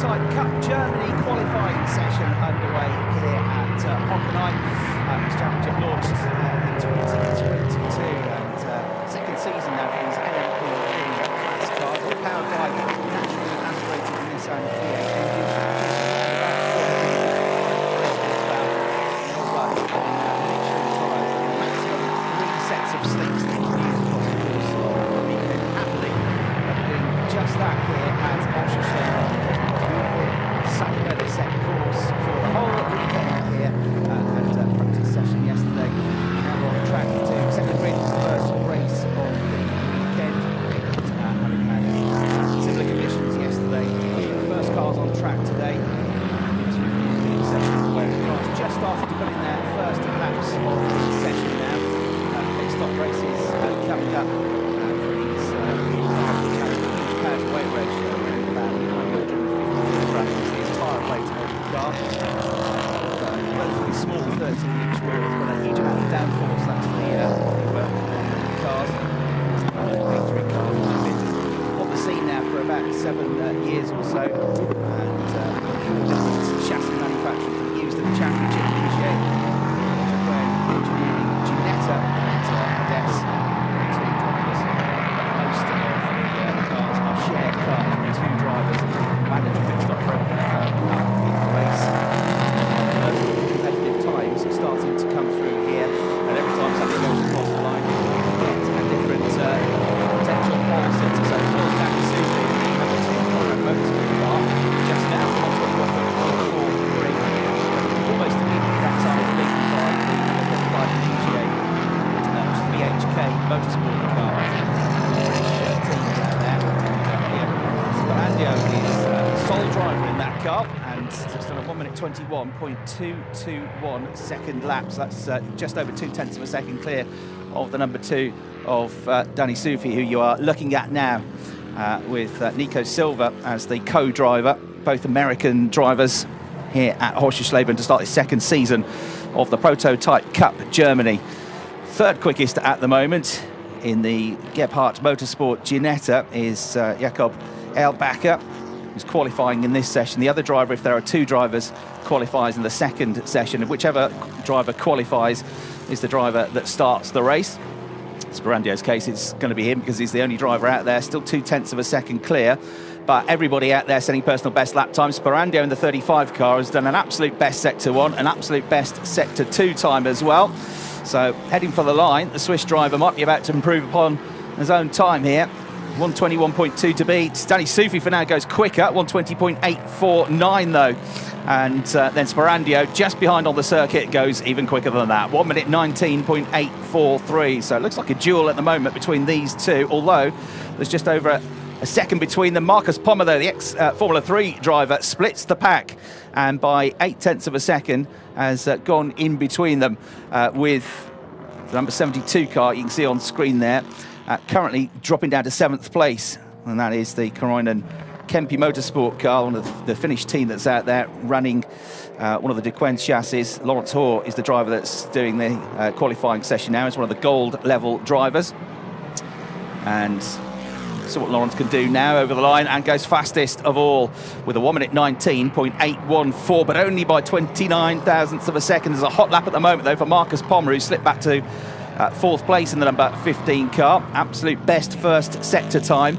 Prototype Cup Germany qualifying session underway here at Hockenheim. This championship launched in 2022 and second season now for these LMP3 class cars, all powered by naturally aspirated Nissan V8 engines. Sets of slicks that you can use across the course of the weekend happily. We're doing just that here at Oschersleben. Beautiful sunny weather set course for the whole weekend here and practice session yesterday. Now we're on track to second grid for the first race of the weekend. Having had similar conditions yesterday. The first cars on track today. Session where the cars just started to put in their first laps of the session now. Stop races coming up for these pounds weight ratio around about 950 kilograms is the entire weight of the car. Relatively small 13-inch wheels, but a huge amount of downforce. That's the cars. Three cars have been on the scene now for about 7 years or so, and 4 different chassis manufacturers that used at the championship this year. Engineering, Ginetta and ADAC, two drivers. Most of the cars are shared cars with 2 drivers. Mandatory pit stop for every car in the race. Competitive times are starting to come through here, and every time something goes across the line, you get a different potential pole sitter. So Phil Danny Sufi, number 2 motorsport car, just now on 21.443. Almost immediately that time is leading by the PGA, which is the ADAC Motorsport car. Sporandio is sole driver in that car, and just on a 1 minute 21.221 second laps. That's just over 0.2 of a second clear of the number 2 of Danny Sufi, who you are looking at now with Nico Silva as the co-driver, both American drivers here at Oschersleben to start the second season of the Prototype Cup Germany. Third quickest at the moment in the Gebhardt Motorsport Ginetta is Jakob Eilbacher, who's qualifying in this session. The other driver, if there are 2 drivers, qualifies in the second session. And whichever driver qualifies is the driver that starts the race. In Sporandio's case, it's going to be him because he's the only driver out there, still 0.2 of a second clear. But everybody out there setting personal best lap time. Sporandio in the 35 car has done an absolute best Sector 1, an absolute best Sector 2 time as well. So heading for the line, the Swiss driver might be about to improve upon his own time here. 121.2 to beat. Danny Sufi for now goes quicker, 120.849 though. And then Sporandio just behind on the circuit goes even quicker than that, 1 minute 19.843. So it looks like a duel at the moment between these two, although there's just over a second between them. Marcus Pommer, though, the ex-Formula 3 driver, splits the pack and by 0.8 of a second has gone in between them with the number 72 car you can see on screen there, currently dropping down to 7th place, and that is the Koroinen Kempi Motorsport car, one of the Finnish team that's out there running one of the DeQuinn chassis. Lawrence Hoare is the driver that's doing the qualifying session now. He's one of the gold level drivers, and so what Lawrence can do now over the line, and goes fastest of all with a 1 minute 19.814, but only by 29 thousandths of a second. There's a hot lap at the moment though for Marcus Pommer, who slipped back to 4th place in the number 15 car. Absolute best first sector time.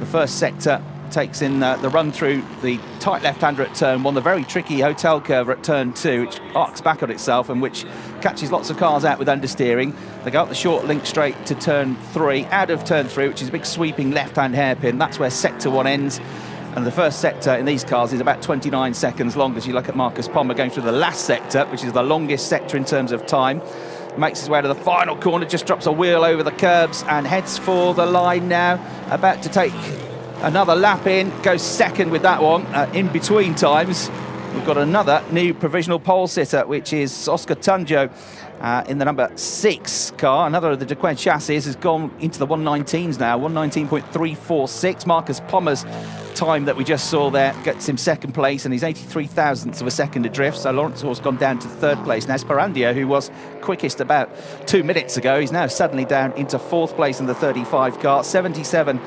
The first sector takes in the run through the tight left-hander at turn 1, the very tricky hotel curve at turn 2, which arcs back on itself and which catches lots of cars out with understeering. They go up the short link straight to turn 3, out of turn 3, which is a big sweeping left-hand hairpin. That's where sector 1 ends. And the first sector in these cars is about 29 seconds long, as you look at Marcus Pommer going through the last sector, which is the longest sector in terms of time. Makes his way to the final corner, just drops a wheel over the curbs and heads for the line now. About to take another lap in, goes second with that one. In between times, we've got another new provisional pole sitter, which is Oscar Tunjo in the number 6 car. Another of the DeQuinn chassis has gone into the 119s now, 119.346. Marcus Pommer's time that we just saw there gets him second place, and he's 83 thousandths of a second adrift. So Lawrence Hoare's gone down to 3rd place. Now Sporandio, who was quickest about 2 minutes ago, he's now suddenly down into 4th place in the 35 car, 77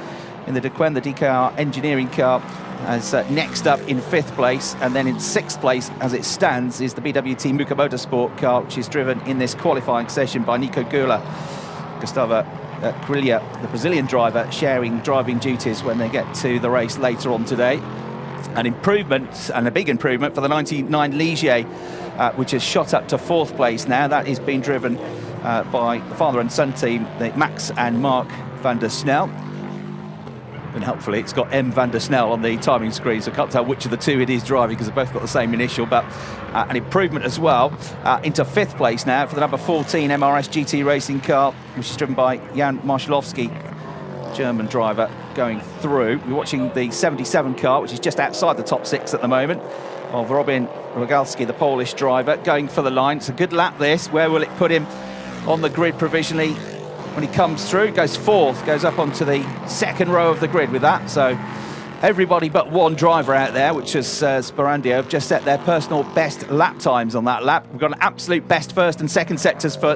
in the DeQuinn, the DKR engineering car. as next up in 5th place, and then in 6th place as it stands is the BWT Motorsport car, which is driven in this qualifying session by Nico Gula. Gustavo Grilha, the Brazilian driver, sharing driving duties when they get to the race later on today. An improvement, and a big improvement, for the 99 Ligier, which has shot up to 4th place now. That is being driven by the father and son team, Max and Mark van der Snel. And helpfully it's got M van der Snel on the timing screen, so I can't tell which of the two it is driving because they've both got the same initial. But an improvement as well into 5th place now for the number 14 MRS GT racing car, which is driven by Jan Marszalowski, German driver, going through. We're watching the 77 car, which is just outside the top 6 at the moment, of Robin Rogalski, the Polish driver, going for the line. It's a good lap this. Where will it put him on the grid provisionally? When he comes through, goes 4th, goes up onto the 2nd row of the grid with that. So everybody but one driver out there, which is Sparandio, have just set their personal best lap times on that lap. We've got an absolute best 1st and 2nd sectors for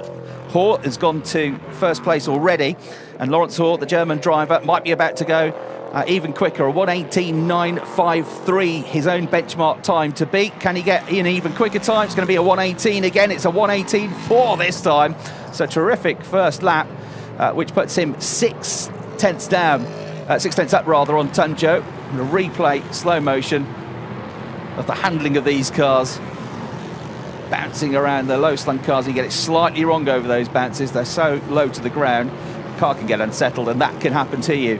Hoare, has gone to 1st place already. And Lawrence Hoare, the German driver, might be about to go even quicker. A 1:18.953, his own benchmark time to beat. Can he get an even quicker time? It's going to be a 1:18 again. It's a 1:18.4 this time. So terrific first lap, which puts him 6 tenths down, 6 tenths up rather, on Tunjo. And a replay, slow motion, of the handling of these cars. Bouncing around the low slung cars, you get it slightly wrong over those bounces. They're so low to the ground, the car can get unsettled, and that can happen to you.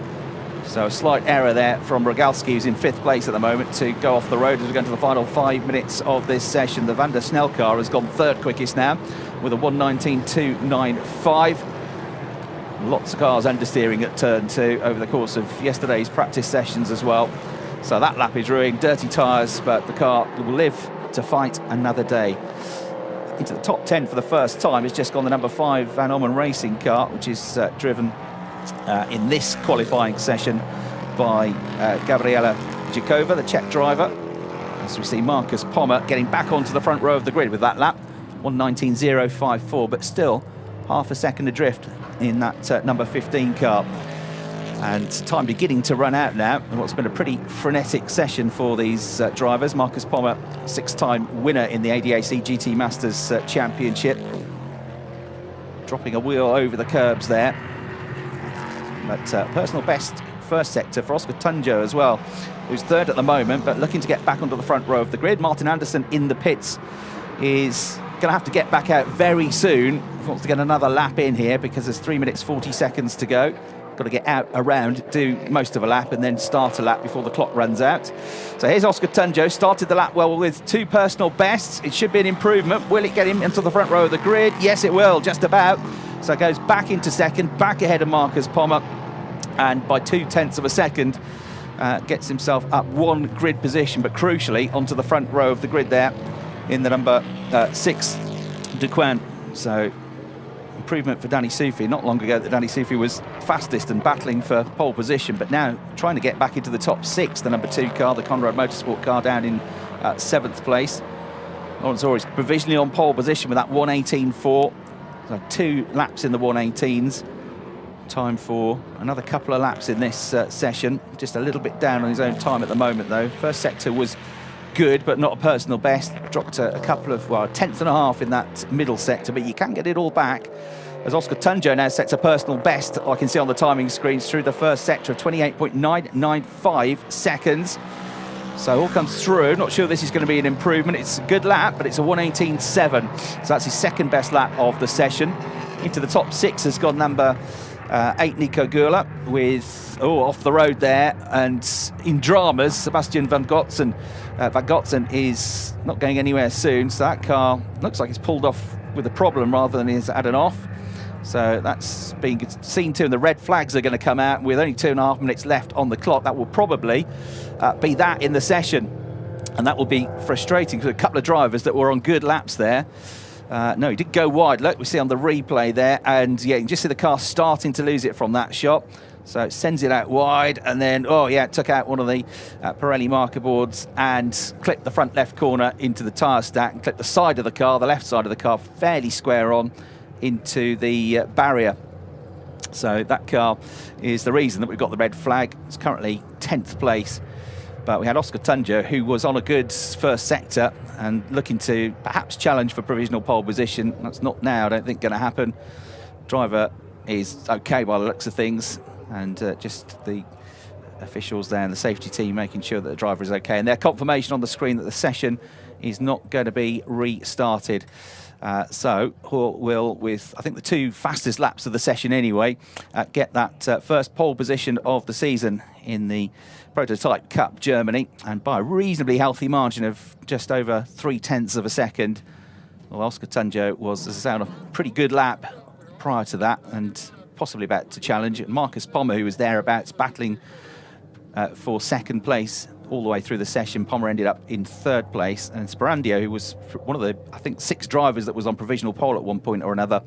So a slight error there from Rogalski, who's in 5th place at the moment, to go off the road as we go into the final 5 minutes of this session. The Van der Snel car has gone 3rd quickest now with a 1:19.295. Lots of cars understeering at turn 2 over the course of yesterday's practice sessions as well. So that lap is ruined, dirty tyres, but the car will live to fight another day. Into the top 10 for the first time has just gone the number 5 Van Ommen racing car, which is driven in this qualifying session by Gabriela Jakova, the Czech driver. As we see Marcus Pommer getting back onto the front row of the grid with that lap, 1:19.054, but still half a second adrift in that number 15 car. And time beginning to run out now, and what's been a pretty frenetic session for these drivers. Marcus Pommer, 6-time winner in the ADAC GT Masters Championship, dropping a wheel over the curbs there. But personal best 1st sector for Oscar Tunjo as well, who's 3rd at the moment, but looking to get back onto the front row of the grid. Martin Anderson in the pits is going to have to get back out very soon if he wants to get another lap in here, because there's 3 minutes 40 seconds to go. Got to get out around, do most of a lap, and then start a lap before the clock runs out. So here's Oscar Tunjo, started the lap well with 2 personal bests. It should be an improvement. Will it get him into the front row of the grid? Yes, it will, just about. So it goes back into 2nd, back ahead of Marcus Pommer, and by 2 tenths of a second gets himself up 1 grid position, but crucially onto the front row of the grid there in the number 6 Duquin. So improvement for Danny Soufi. Not long ago that Danny Soufi was fastest and battling for pole position, but now trying to get back into the top 6. The number 2 car, the Conrad Motorsport car, down in 7th place. Lawrence Hoare is provisionally on pole position with that 1:18.4. So 2 laps in the 1:18s. Time for another couple of laps in this session. Just a little bit down on his own time at the moment though. First sector was good, but not a personal best. Dropped a couple of, well, 1.5 in that middle sector, but you can get it all back, as Oscar Tunjo now sets a personal best, I can see on the timing screens, through the first sector of 28.995 seconds. So all comes through. Not sure this is going to be an improvement. It's a good lap, but it's a 1:18.7. So that's his 2nd best lap of the session. Into the top 6 has gone number 8 Nico Gula with, off the road there, and in dramas, Sebastian Van Gotzen. Van Gotzen is not going anywhere soon, so that car looks like it's pulled off with a problem rather than is at an off. So that's being seen to, and the red flags are going to come out with only 2.5 minutes left on the clock. That will probably be that in the session, and that will be frustrating for a couple of drivers that were on good laps there. No, he did go wide. Look, we see on the replay there, and yeah, you can just see the car starting to lose it from that shot. So it sends it out wide, and then, it took out one of the Pirelli marker boards and clipped the front left corner into the tyre stack, and clipped the side of the car, the left side of the car, fairly square on into the barrier. So that car is the reason that we've got the red flag. It's currently 10th place. But we had Oscar Tunja, who was on a good first sector and looking to perhaps challenge for provisional pole position. That's not now, I don't think, going to happen. Driver is okay by the looks of things, and just the officials there and the safety team making sure that the driver is okay. And their confirmation on the screen that the session is not going to be restarted. So Hall will, with I think the 2 fastest laps of the session anyway, get that first pole position of the season in the Prototype Cup Germany, and by a reasonably healthy margin of just over 0.3 of a second. Well, Oscar Tunjo was, as I say, on a pretty good lap prior to that, and possibly about to challenge. Marcus Pommer, who was thereabouts battling for second place all the way through the session. Pommer ended up in 3rd place, and Sperandio, who was one of the, I think, 6 drivers that was on provisional pole at one point or another,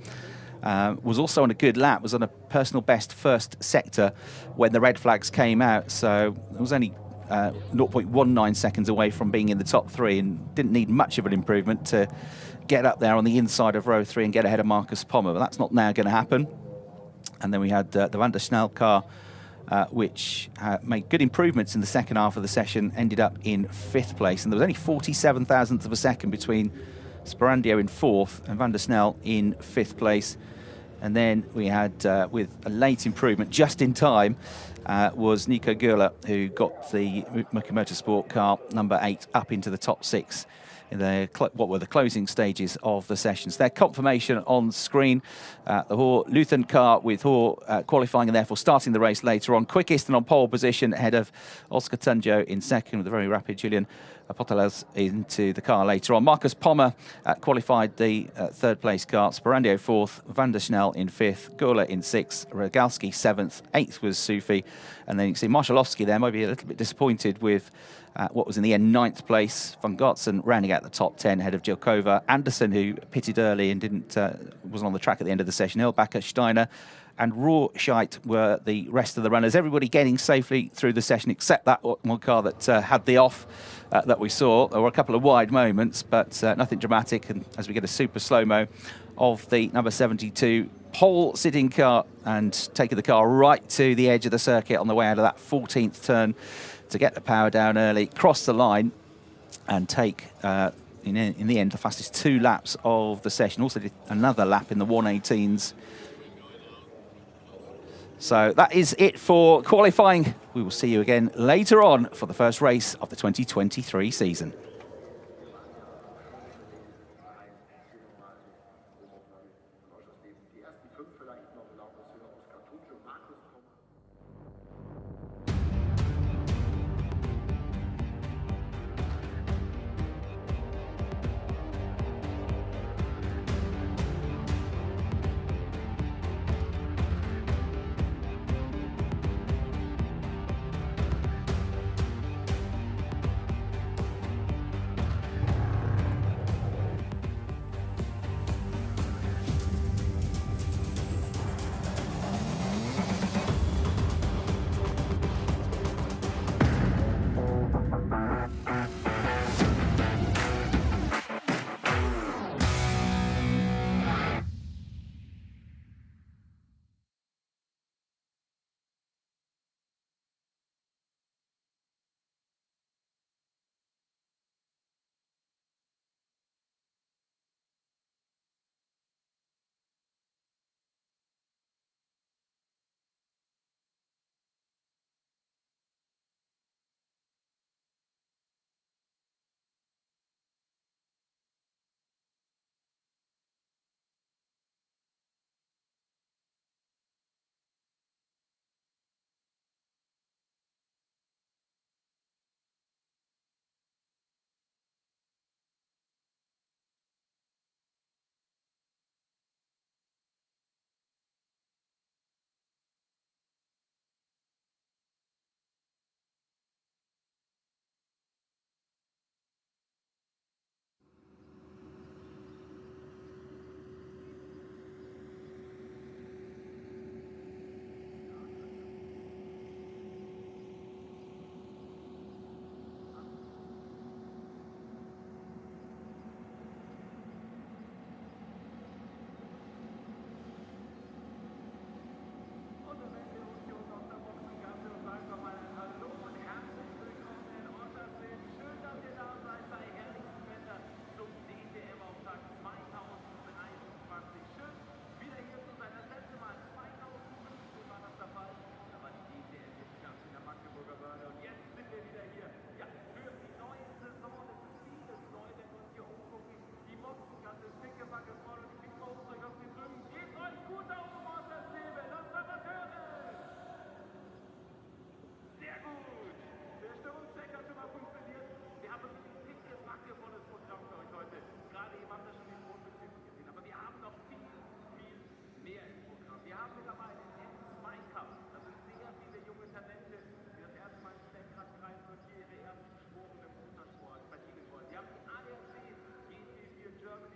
was also on a good lap, was on a personal best first sector when the red flags came out. So it was only 0.19 seconds away from being in the top 3, and didn't need much of an improvement to get up there on the inside of row 3 and get ahead of Marcus Pommer. But that's not now going to happen. And then we had the Van der Snell car, which made good improvements in the second half of the session, ended up in 5th place. And there was only 47 thousandths of a second between Sperandio in 4th and Van der Snell in 5th place. And then we had, with a late improvement, just in time, was Nico Gurla, who got the Muki Motorsport car number 8 up into the top 6 in the what were the closing stages of the sessions. Their confirmation on screen, the Hoare Luthen car, with Hoare qualifying and therefore starting the race later on, quickest and on pole position ahead of Oscar Tunjo in 2nd, with a very rapid Julian Apoteles into the car later on. Marcus Pommer qualified the 3rd place car, Sperandio 4th, Van der Snell in 5th, Gurla in 6th, Rogalski 7th, 8th was Sufi, and then you can see Marshalowski there might be a little bit disappointed with what was in the end 9th place. Van Gartsen rounding out the top 10 ahead of Jilkova. Anderson, who pitted early and wasn't on the track at the end of the session. Hilbacher, Steiner and Rohrscheit were the rest of the runners. Everybody getting safely through the session except that one car that had the off that we saw. There were a couple of wide moments, but nothing dramatic. And as we get a super slow-mo of the number 72 pole sitting car and taking the car right to the edge of the circuit on the way out of that 14th turn to get the power down early, cross the line and take, in the end, the fastest 2 laps of the session. Also did another lap in the 118s. So that is it for qualifying. We will see you again later on for the first race of the 2023 season.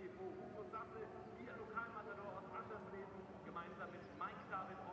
TV Hugo Sasse, Ihr Lokalmatador aus Oschersleben, gemeinsam mit Mike David